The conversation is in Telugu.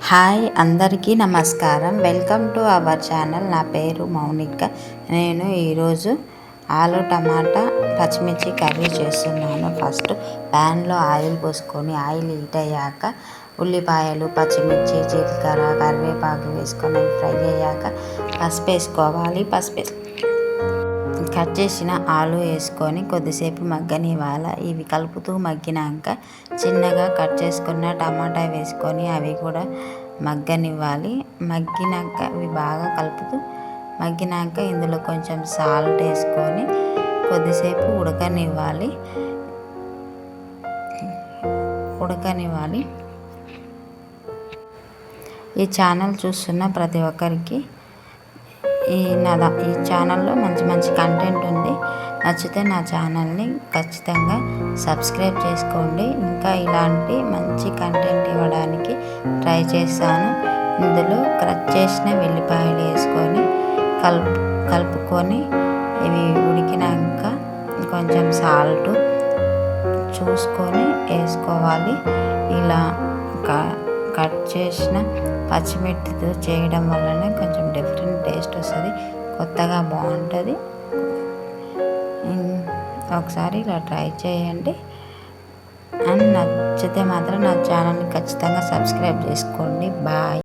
హాయ్ అందరికీ నమస్కారం. Welcome to our channel. నా పేరు మౌనిక. నేను ఈరోజు ఆలు టమాటా పచ్చిమిర్చి కర్రీ చేస్తున్నాను. ఫస్ట్ ప్యాన్లో ఆయిల్ పోసుకొని ఆయిల్ హీట్ అయ్యాక ఉల్లిపాయలు, పచ్చిమిర్చి, జీలకర్ర, కరివేపాకు వేసుకొని ఫ్రై అయ్యాక పసుపు వేసుకోవాలి. కట్ చేసిన ఆలు వేసుకొని కొద్దిసేపు మగ్గనివ్వాలి. ఇవి కలుపుతూ మగ్గినాక చిన్నగా కట్ చేసుకున్న టమాటా వేసుకొని అవి కూడా మగ్గనివ్వాలి. మగ్గినాక అవి బాగా కలుపుతూ మగ్గినాక ఇందులో కొంచెం సాల్ట్ వేసుకొని కొద్దిసేపు ఉడకనివ్వాలి. ఈ ఛానల్ చూస్తున్న ప్రతి ఒక్కరికి ఈ ఛానల్లో మంచి కంటెంట్ ఉంది. నచ్చితే నా ఛానల్ని ఖచ్చితంగా సబ్స్క్రైబ్ చేసుకోండి. ఇంకా ఇలాంటి మంచి కంటెంట్ ఇవ్వడానికి ట్రై చేస్తాను. ఇందులో కట్ చేసిన వెల్లిపాయలు వేసుకొని కలుపుకొని ఇవి ఉడికినాక కొంచెం సాల్ట్ చూసుకొని వేసుకోవాలి. ఇలా కట్ చేసిన పచ్చిమిర్చితో చేయడం వల్లనే కొంచెం డిఫరెంట్ టేస్ట్ వస్తుంది, కొత్తగా బాగుంటుంది. ఒకసారి ఇలా ట్రై చేయండి. అండ్ నచ్చితే మాత్రం నా ఛానల్ని ఖచ్చితంగా సబ్స్క్రైబ్ చేసుకోండి. బాయ్.